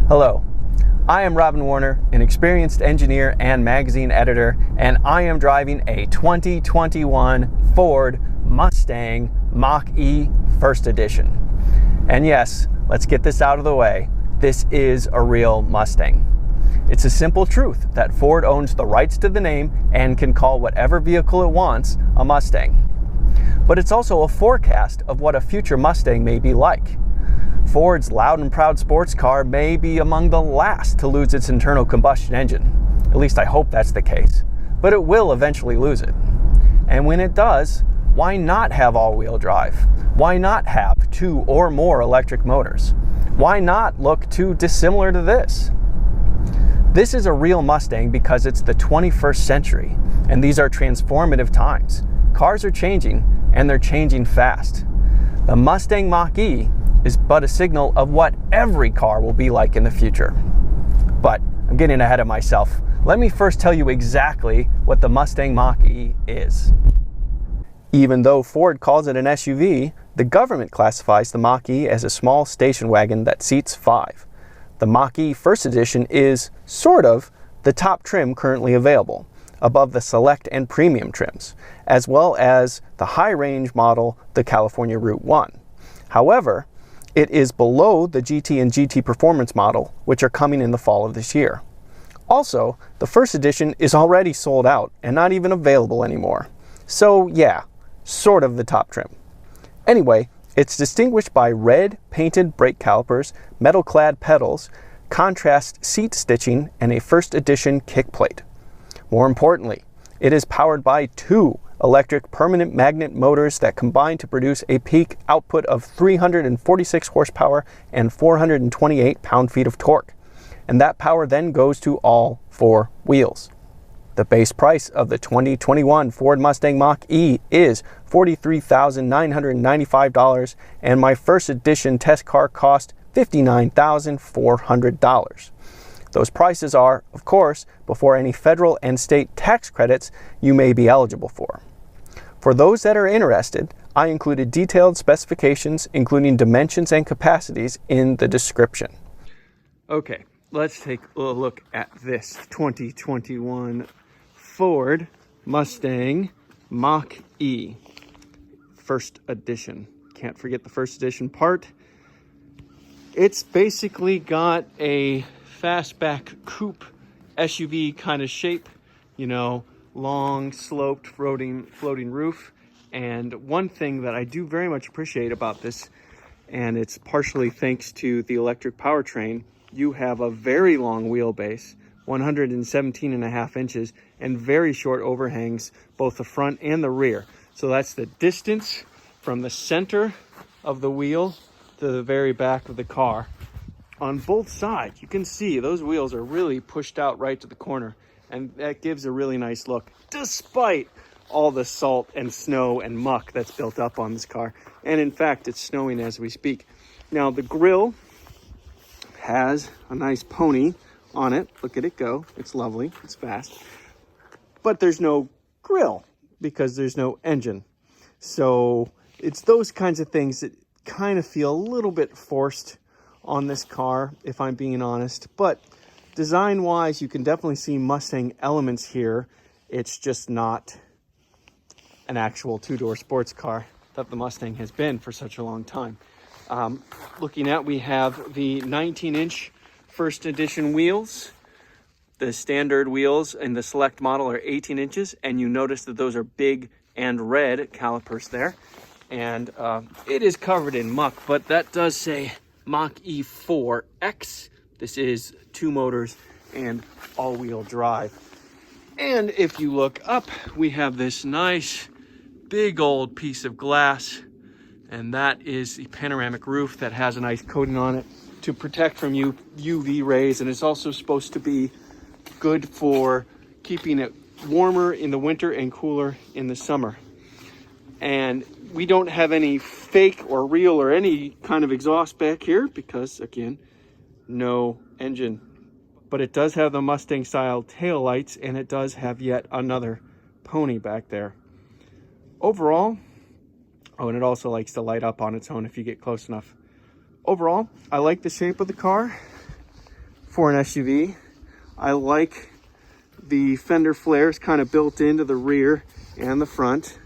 Hello, I am Robin Warner, an experienced engineer and magazine editor, and I am driving a 2021 Ford Mustang Mach-E First Edition. And yes, let's get this out of the way. This is a real Mustang. It's a simple truth that Ford owns the rights to the name and can call whatever vehicle it wants a Mustang. But it's also a forecast of what a future Mustang may be like. Ford's loud and proud sports car may be among the last to lose its internal combustion engine. At least I hope that's the case. But it will eventually lose it. And when it does, why not have all-wheel drive? Why not have 2 or more electric motors? Why not look too dissimilar to this? This is a real Mustang because it's the 21st century, and these are transformative times. Cars are changing, and they're changing fast. The Mustang Mach-E is but a signal of what every car will be like in the future. But I'm getting ahead of myself. Let me first tell you exactly what the Mustang Mach-E is. Even though Ford calls it an SUV, the government classifies the Mach-E as a small station wagon that seats 5. The Mach-E First Edition is, sort of, the top trim currently available, above the Select and Premium trims, as well as the high-range model, the California Route 1. However, it is below the GT and GT Performance model, which are coming in the fall of this year. Also, the First Edition is already sold out and not even available anymore. So yeah, sort of the top trim. Anyway, it's distinguished by red painted brake calipers, metal clad pedals, contrast seat stitching, and a First Edition kick plate. More importantly, it is powered by 2 electric permanent magnet motors that combine to produce a peak output of 346 horsepower and 428 pound-feet of torque. And that power then goes to all 4 wheels. The base price of the 2021 Ford Mustang Mach-E is $43,995, and my First Edition test car cost $59,400. Those prices are, of course, before any federal and state tax credits you may be eligible for. For those that are interested, I included detailed specifications, including dimensions and capacities, in the description. Okay, let's take a look at this 2021 Ford Mustang Mach-E First Edition. Can't forget the First Edition part. It's basically got a fastback coupe SUV kind of shape, you know, long sloped floating roof. And one thing that I do very much appreciate about this, and it's partially thanks to the electric powertrain, you have a very long wheelbase, 117.5 inches, and very short overhangs, both the front and the rear. So that's the distance from the center of the wheel to the very back of the car. On both sides, you can see those wheels are really pushed out right to the corner, and that gives a really nice look, despite all the salt and snow and muck that's built up on this car. And in fact, it's snowing as we speak. Now, the grille has a nice pony on it. Look at it go. It's lovely. It's fast. But there's no grille because there's no engine. So it's those kinds of things that kind of feel a little bit forced on this car, if I'm being honest. But design-wise, you can definitely see Mustang elements here. It's just not an actual 2-door sports car that the Mustang has been for such a long time. Looking at, we have the 19-inch First Edition wheels. The standard wheels in the Select model are 18 inches, and you notice that those are big and red calipers there. And it is covered in muck, but that does say Mach-E 4X. This is 2 motors and all-wheel drive. And if you look up, we have this nice big old piece of glass, and that is the panoramic roof that has a nice coating on it to protect from UV rays, and it's also supposed to be good for keeping it warmer in the winter and cooler in the summer. And we don't have any fake or real or any kind of exhaust back here because, again, no engine. But it does have the Mustang style tail lights, and it does have yet another pony back there. Overall, oh, and it also likes to light up on its own if you get close enough. Overall, I like the shape of the car. for an SUV. I like the fender flares kind of built into the rear and the front.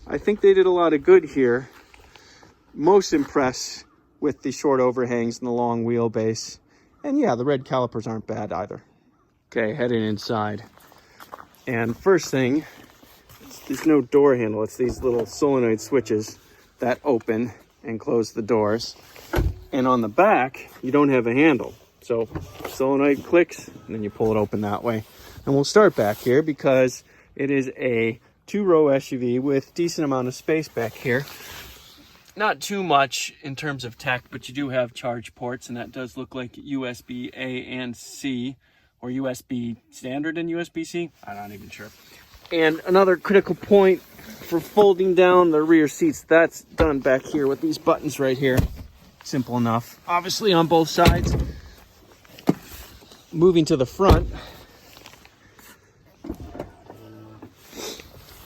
I think they did a lot of good here. Most impressed with the short overhangs and the long wheelbase. And yeah, the red calipers aren't bad either. Okay, heading inside. And first thing, there's no door handle. It's these little solenoid switches that open and close the doors. And on the back, you don't have a handle. So solenoid clicks, and then you pull it open that way. And we'll start back here because it is a 2-row SUV with decent amount of space back here. Not too much in terms of tech, but you do have charge ports, and that does look like USB A and C, or USB standard and USB-C. I'm not even sure. And another critical point for folding down the rear seats, that's done back here with these buttons right here. Simple enough. Obviously on both sides. Moving to the front,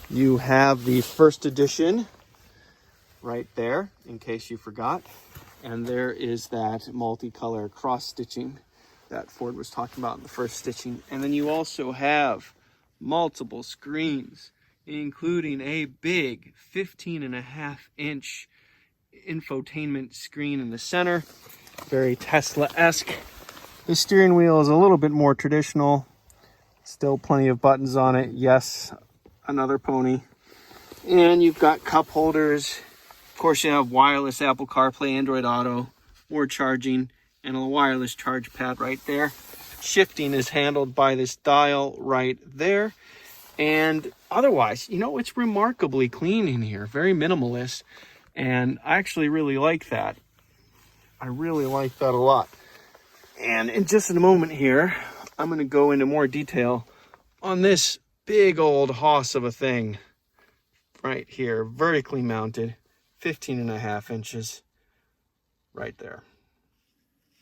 you have the first edition right there, in case you forgot. And there is that multicolor cross stitching that Ford was talking about in the first stitching. And then you also have multiple screens, including a big 15.5-inch infotainment screen in the center. Very Tesla-esque. The steering wheel is a little bit more traditional. Still plenty of buttons on it. Yes, another pony. And you've got cup holders. Of course, you have wireless Apple CarPlay, Android Auto, more charging, and a wireless charge pad right there. Shifting is handled by this dial right there. And otherwise, you know, it's remarkably clean in here. Very minimalist. And I actually really like that. I really like that a lot. And in just a moment here, I'm going to go into more detail on this big old hoss of a thing right here, vertically mounted, 15.5 inches right there.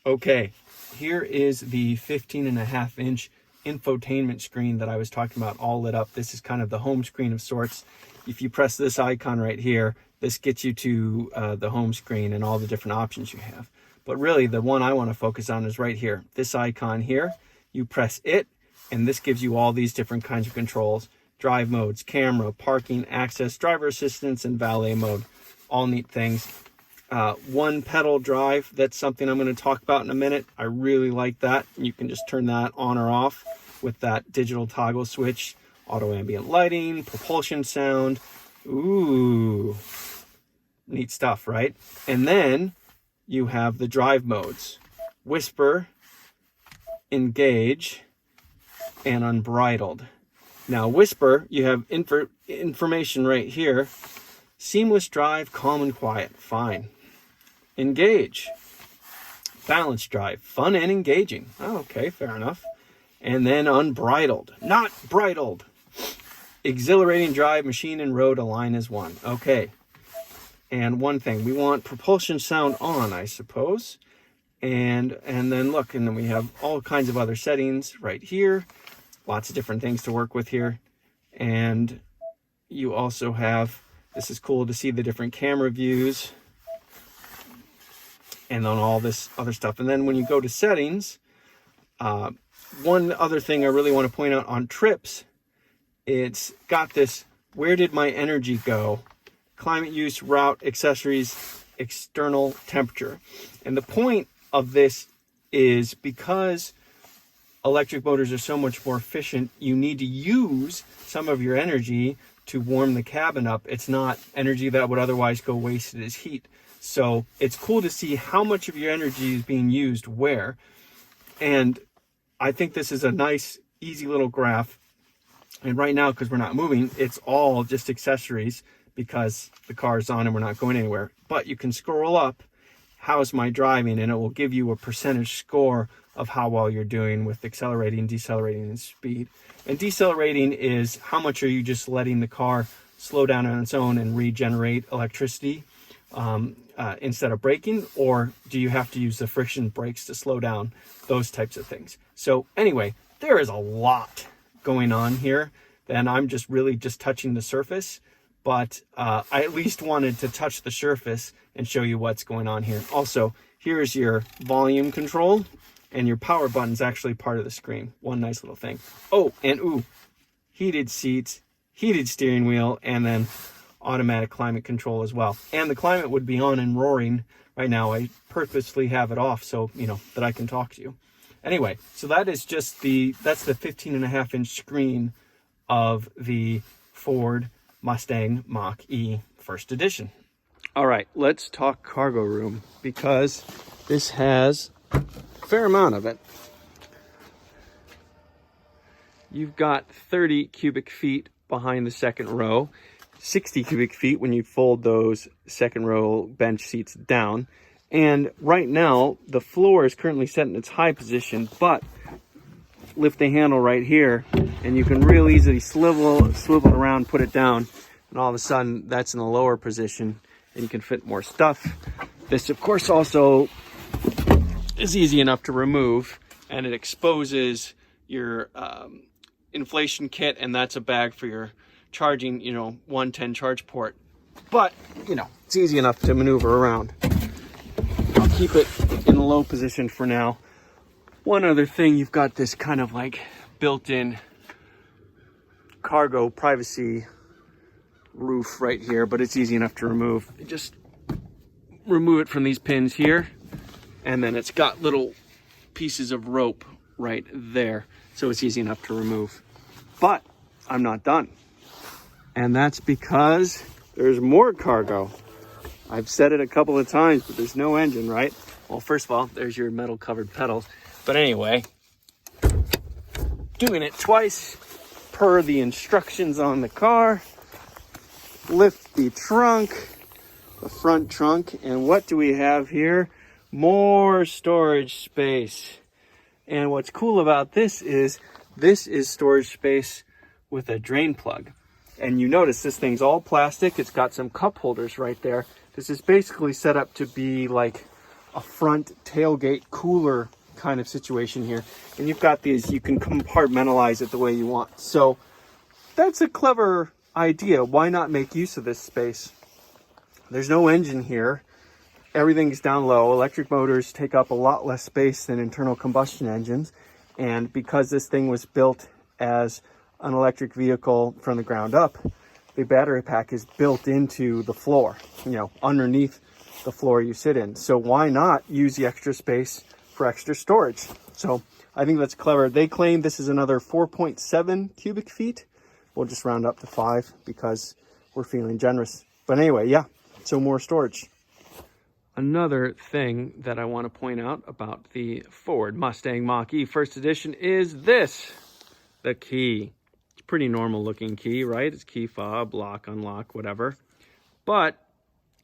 Okay, here is the 15.5-inch infotainment screen that I was talking about, all lit up. This is kind of the home screen of sorts. If you press this icon right here, this gets you to the home screen and all the different options you have. But really, the one I want to focus on is right here. This icon here, you press it, and this gives you all these different kinds of controls. Drive modes, camera, parking, access, driver assistance, and valet mode. All neat things. One pedal drive, that's something I'm going to talk about in a minute. I really like that. You can just turn that on or off with that digital toggle switch. Auto ambient lighting, propulsion sound. Ooh, neat stuff, right? And then you have the drive modes: whisper, engage, and unbridled. Now whisper, you have information right here. Seamless drive, calm and quiet, fine. Engage, balanced drive, fun and engaging. Oh, okay, fair enough. And then unbridled, not bridled. Exhilarating drive, machine and road align as one. Okay. And one thing, we want propulsion sound on, I suppose. And then look, and then we have all kinds of other settings right here. Lots of different things to work with here. And you also have, this is cool to see the different camera views. And then all this other stuff. And then when you go to settings, one other thing I really want to point out on trips, it's got this, where did my energy go? Climate use, route, accessories, external temperature. And the point of this is because electric motors are so much more efficient, you need to use some of your energy to warm the cabin up. It's not energy that would otherwise go wasted as heat. So it's cool to see how much of your energy is being used where. And I think this is a nice, easy little graph. And right now, because we're not moving, it's all just accessories because the car's on and we're not going anywhere. But you can scroll up, how's my driving, and it will give you a percentage score of how well you're doing with accelerating, decelerating, and speed. And decelerating is how much are you just letting the car slow down on its own and regenerate electricity instead of braking, or do you have to use the friction brakes to slow down, those types of things. So anyway, there is a lot going on here, and I'm just really just touching the surface. But I at least wanted to touch the surface and show you what's going on here. Also, here's your volume control. And your power button's actually part of the screen. One nice little thing. Oh, and ooh, heated seats, heated steering wheel, and then automatic climate control as well. And the climate would be on and roaring right now. I purposely have it off so, you know, that I can talk to you. Anyway, so that is just that's the 15.5-inch screen of the Ford Mustang Mach-E First Edition. All right, let's talk cargo room, because this has a fair amount of it. You've got 30 cubic feet behind the second row, 60 cubic feet when you fold those second row bench seats down. And right now, the floor is currently set in its high position, but lift the handle right here, and you can real easily swivel it around, put it down, and all of a sudden, that's in the lower position, and you can fit more stuff. This, of course, also is easy enough to remove, and it exposes your inflation kit, and that's a bag for your charging, 110 charge port. But, it's easy enough to maneuver around. I'll keep it in the low position for now. One other thing, you've got this kind of like built-in cargo privacy roof right here, but it's easy enough to remove. You just remove it from these pins here, and then it's got little pieces of rope right there, so it's easy enough to remove. But I'm not done, and that's because there's more cargo. I've said it a couple of times, but there's no engine, right? Well, first of all, there's your metal covered pedals. But anyway, doing it twice per the instructions on the car. Lift the trunk, the front trunk, and what do we have here? More storage space. And what's cool about this is storage space with a drain plug. And you notice this thing's all plastic. It's got some cup holders right there. This is basically set up to be like a front tailgate cooler kind of situation here. And you've got these, you can compartmentalize it the way you want. So that's a clever idea. Why not make use of this space? There's no engine here. Everything's down low. Electric motors take up a lot less space than internal combustion engines. And because this thing was built as an electric vehicle from the ground up, the battery pack is built into the floor, underneath the floor you sit in. So why not use the extra space for extra storage? So I think that's clever. They claim this is another 4.7 cubic feet. We'll just round up to 5 because we're feeling generous. But anyway, yeah, so more storage. Another thing that I want to point out about the Ford Mustang Mach-E First Edition is this, the key. It's a pretty normal looking key, right? It's key fob, lock, unlock, whatever. But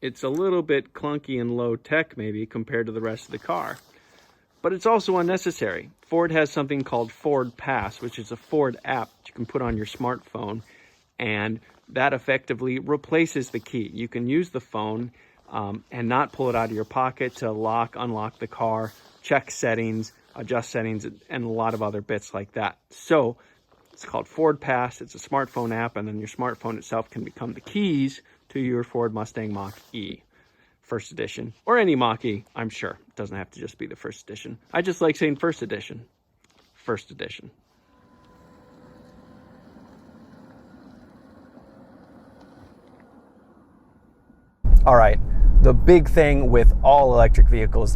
it's a little bit clunky and low tech maybe compared to the rest of the car. But it's also unnecessary. Ford has something called Ford Pass, which is a Ford app that you can put on your smartphone, and that effectively replaces the key. You can use the phone and not pull it out of your pocket to lock, unlock the car, check settings, adjust settings, and a lot of other bits like that. So it's called Ford Pass. It's a smartphone app, and then your smartphone itself can become the keys to your Ford Mustang Mach-E First Edition, or any Mach-E, I'm sure. It doesn't have to just be the First Edition. I just like saying First Edition. First Edition. All right, the big thing with all electric vehicles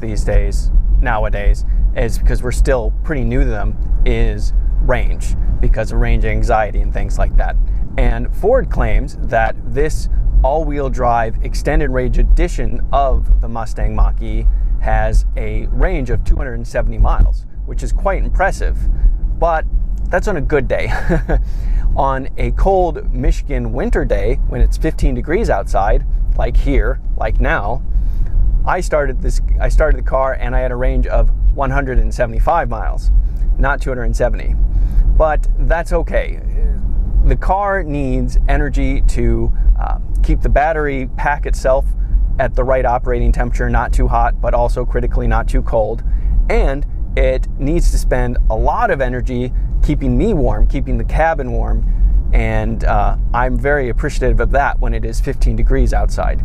nowadays, is because we're still pretty new to them, is range, because of range anxiety and things like that. And Ford claims that this all-wheel drive extended range edition of the Mustang Mach-E has a range of 270 miles, which is quite impressive, but that's on a good day. On a cold Michigan winter day, when it's 15 degrees outside, like here, like now, I started the car and I had a range of 175 miles, not 270. But that's okay. The car needs energy to keep the battery pack itself at the right operating temperature, not too hot, but also critically not too cold. And it needs to spend a lot of energy keeping me warm, keeping the cabin warm. And I'm very appreciative of that when it is 15 degrees outside.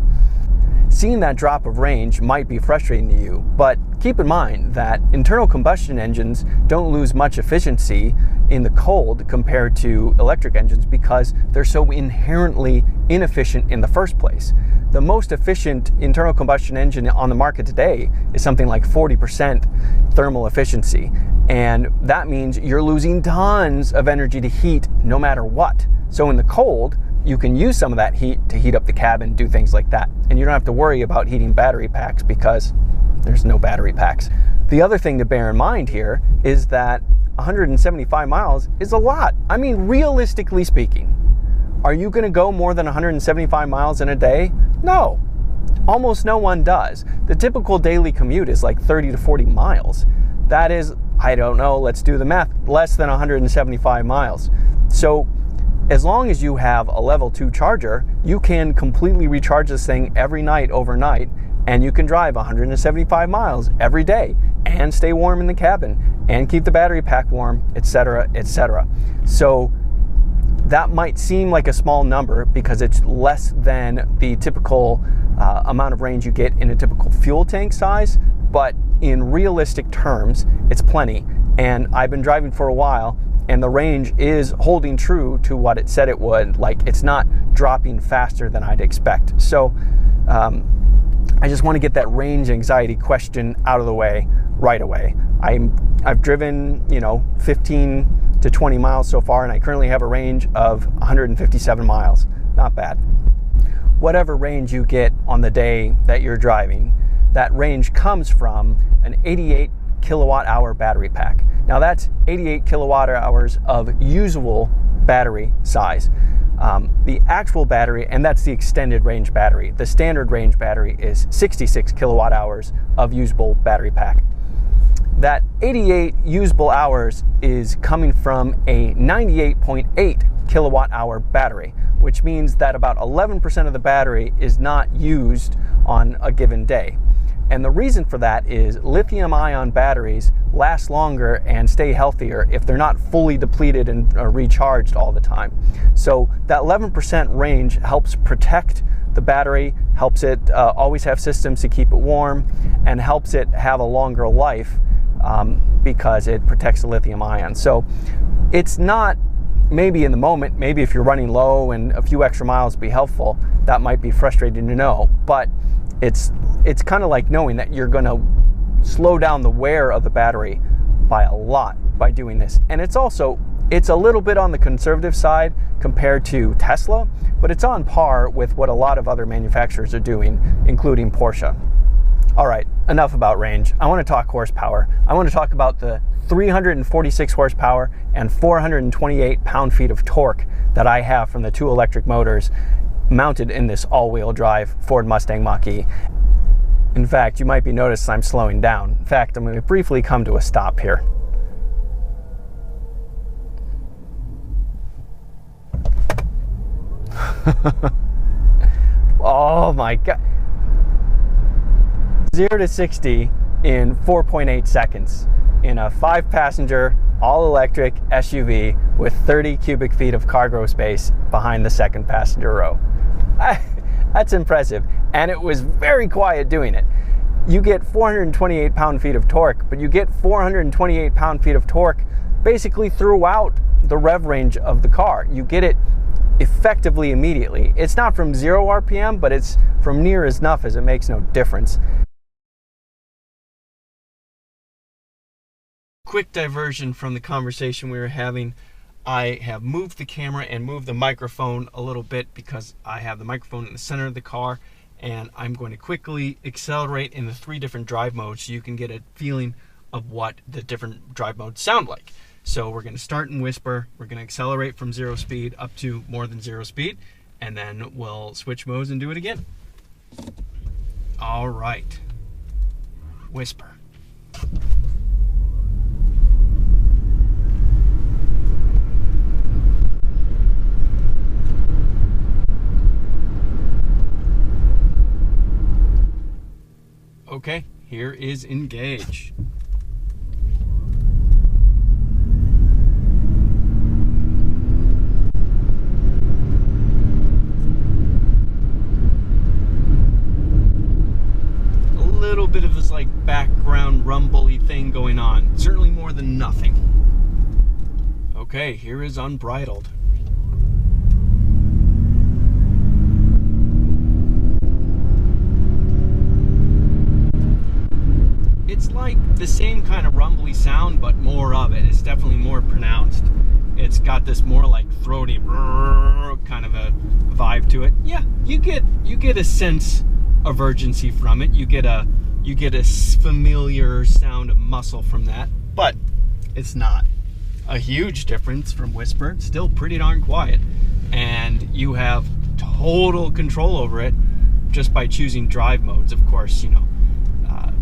seeing that drop of range might be frustrating to you, but keep in mind that internal combustion engines don't lose much efficiency in the cold compared to electric engines because they're so inherently inefficient in the first place. The most efficient internal combustion engine on the market today is something like 40% thermal efficiency, and that means you're losing tons of energy to heat no matter what. So in the cold, you can use some of that heat to heat up the cabin, do things like that. And you don't have to worry about heating battery packs because there's no battery packs. The other thing to bear in mind here is that 175 miles is a lot. I mean, realistically speaking, are you going to go more than 175 miles in a day? No. Almost no one does. The typical daily commute is like 30 to 40 miles. That is, I don't know, let's do the math, less than 175 miles. So as long as you have a level 2 charger, you can completely recharge this thing every night overnight, and you can drive 175 miles every day and stay warm in the cabin and keep the battery pack warm, etc., etc. So that might seem like a small number because it's less than the typical amount of range you get in a typical fuel tank size, but in realistic terms, it's plenty. And I've been driving for a while, and the range is holding true to what it said it would. Like, it's not dropping faster than I'd expect. So I just want to get that range anxiety question out of the way right away. I've driven, 15 to 20 miles so far, and I currently have a range of 157 miles. Not bad. Whatever range you get on the day that you're driving, that range comes from an 88 kilowatt hour battery pack. Now that's 88 kilowatt hours of usable battery size. The actual battery, and that's the extended range battery. The standard range battery is 66 kilowatt hours of usable battery pack. That 88 usable hours is coming from a 98.8 kilowatt hour battery, which means that about 11% of the battery is not used on a given day. And the reason for that is lithium-ion batteries last longer and stay healthier if they're not fully depleted and recharged all the time. So that 11% range helps protect the battery, helps it always have systems to keep it warm, and helps it have a longer life because it protects the lithium ion. So it's not maybe in the moment, maybe if you're running low and a few extra miles would be helpful, that might be frustrating to know, but it's kind of like knowing that you're going to slow down the wear of the battery by a lot by doing this. And it's a little bit on the conservative side compared to Tesla, but it's on par with what a lot of other manufacturers are doing, including Porsche. All right, enough about range. I want to talk horsepower. I want to talk about the 346 horsepower and 428 pound-feet of torque that I have from the two electric motors mounted in this all-wheel drive Ford Mustang Mach-E. In fact, you might be noticing I'm slowing down. In fact, I'm going to briefly come to a stop here. Oh my God. 0 to 60 in 4.8 seconds in a 5-passenger, all-electric SUV with 30 cubic feet of cargo space behind the second passenger row. That's impressive, and it was very quiet doing it. You get 428 pound-feet of torque, but you get 428 pound-feet of torque basically throughout the rev range of the car. You get it effectively immediately. It's not from 0 RPM, but it's from near enough as it makes no difference. Quick diversion from the conversation we were having. I have moved the camera and moved the microphone a little bit because I have the microphone in the center of the car, and I'm going to quickly accelerate in the 3 different drive modes so you can get a feeling of what the different drive modes sound like. So we're going to start in whisper, we're going to accelerate from 0 speed up to more than 0 speed, and then we'll switch modes and do it again. All right, whisper. Okay, here is engage. little bit of this like background rumbly thing going on. Certainly more than nothing. Okay, here is Unbridled. It's like the same kind of rumbly sound, but more of it. It's definitely more pronounced. It's got this more like throaty kind of a vibe to it. Yeah, you get a sense of urgency from it. You get a familiar sound of muscle from that, but it's not a huge difference from Whisper. It's still pretty darn quiet, and you have total control over it just by choosing drive modes. Of course, you know,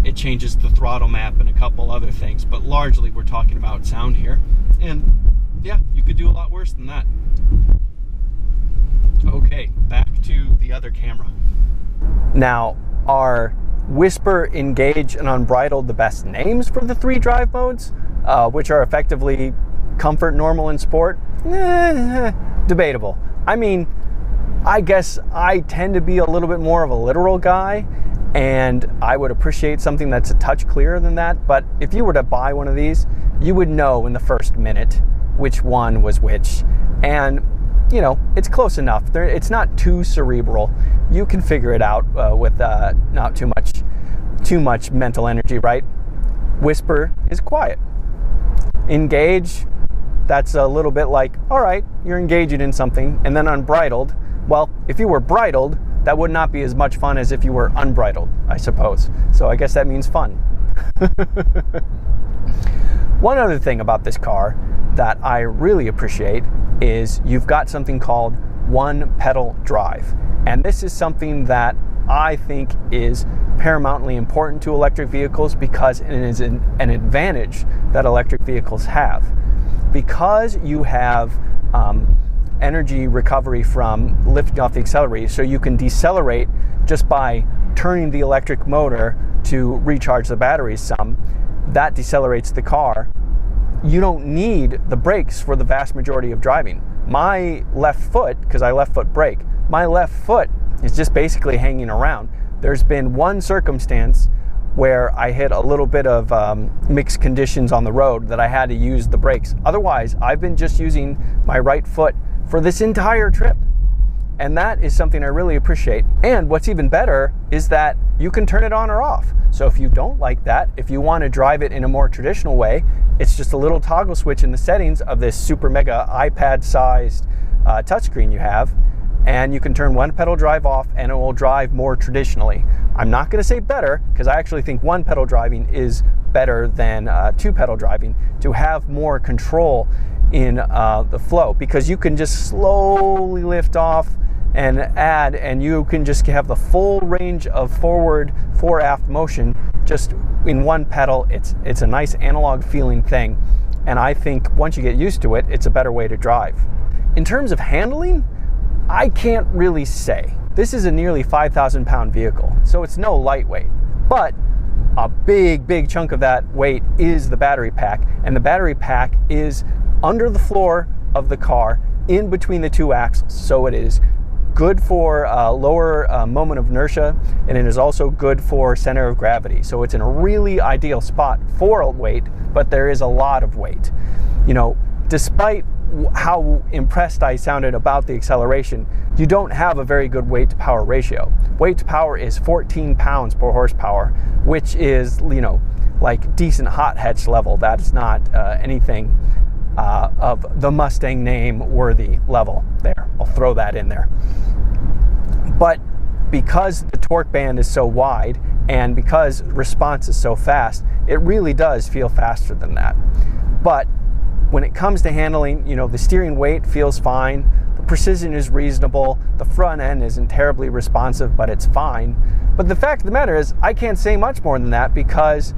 it changes the throttle map and a couple other things, but largely we're talking about sound here. And yeah, you could do a lot worse than that. Okay, back to the other camera. Now, are Whisper, Engage, and Unbridled the best names for the 3 drive modes, which are effectively Comfort, Normal, and Sport? Debatable. I mean, I guess I tend to be a little bit more of a literal guy, and I would appreciate something that's a touch clearer than that. But if you were to buy one of these, you would know in the first minute which one was which. And, you know, it's close enough. It's not too cerebral. You can figure it out with not too much mental energy, right? Whisper is quiet. Engage, that's a little bit like, all right, you're engaging in something. And then Unbridled, well, if you were bridled, that would not be as much fun as if you were unbridled, I suppose. So I guess that means fun. One other thing about this car that I really appreciate is you've got something called one pedal drive. And this is something that I think is paramountly important to electric vehicles because it is an advantage that electric vehicles have. Because you have energy recovery from lifting off the accelerator, so you can decelerate just by turning the electric motor to recharge the batteries some. That decelerates the car. You don't need the brakes for the vast majority of driving. My left foot, because I left foot brake, my left foot is just basically hanging around. There's been one circumstance where I hit a little bit of mixed conditions on the road that I had to use the brakes. Otherwise, I've been just using my right foot for this entire trip. And that is something I really appreciate. And what's even better is that you can turn it on or off. So if you don't like that, if you want to drive it in a more traditional way, it's just a little toggle switch in the settings of this super mega iPad-sized touchscreen you have, and you can turn one pedal drive off and it will drive more traditionally. I'm not going to say better, because I actually think one pedal driving is better than two pedal driving, to have more control in the flow, because you can just slowly lift off and add, and you can just have the full range of forward, fore, aft motion just in one pedal. It's a nice analog feeling thing, and I think once you get used to it, it's a better way to drive. In terms of handling, I can't really say. This is a nearly 5,000 pound vehicle, so it's no lightweight, but a big chunk of that weight is the battery pack, and the battery pack is under the floor of the car in between the two axles, so it is good for lower moment of inertia, and it is also good for center of gravity. So it's in a really ideal spot for weight, but there is a lot of weight. You know, despite how impressed I sounded about the acceleration, you don't have a very good weight to power ratio. Weight to power is 14 pounds per horsepower, which is, you know, like decent hot hatch level. That's not anything of the Mustang name worthy level there. I'll throw that in there. But because the torque band is so wide and because response is so fast, it really does feel faster than that. But when it comes to handling, you know, the steering weight feels fine, the precision is reasonable, the front end isn't terribly responsive, but it's fine. But the fact of the matter is, I can't say much more than that because,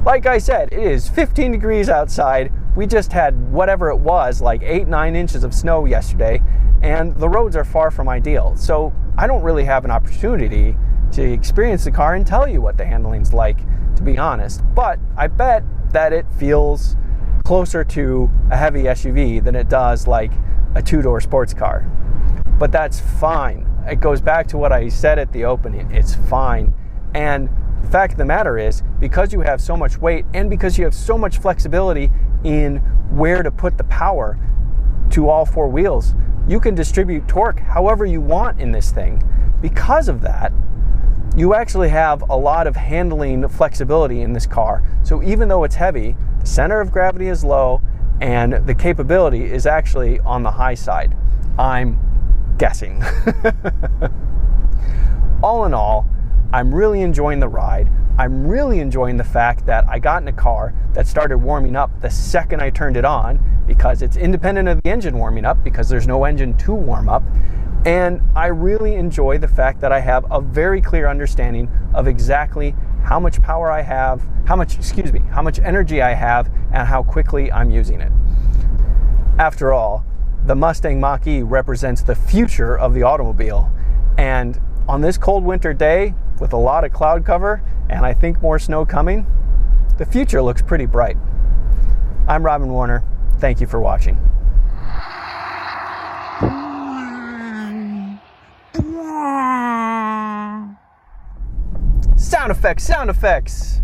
like I said, it is 15 degrees outside. We just had whatever it was, like 8-9 inches of snow yesterday, and the roads are far from ideal. So I don't really have an opportunity to experience the car and tell you what the handling's like, to be honest. But I bet that it feels closer to a heavy SUV than it does like a two-door sports car. But that's fine. It goes back to what I said at the opening. It's fine. And The fact of the matter is, because you have so much weight and because you have so much flexibility in where to put the power to all four wheels, you can distribute torque however you want in this thing. Because of that, you actually have a lot of handling flexibility in this car. So even though it's heavy, the center of gravity is low and the capability is actually on the high side. I'm guessing. All in all, I'm really enjoying the ride. I'm really enjoying the fact that I got in a car that started warming up the second I turned it on, because it's independent of the engine warming up, because there's no engine to warm up. And I really enjoy the fact that I have a very clear understanding of exactly how much power I have, how much energy I have, and how quickly I'm using it. After all, the Mustang Mach-E represents the future of the automobile. And on this cold winter day, with a lot of cloud cover, and I think more snow coming, the future looks pretty bright. I'm Robin Warner. Thank you for watching. Sound effects, sound effects.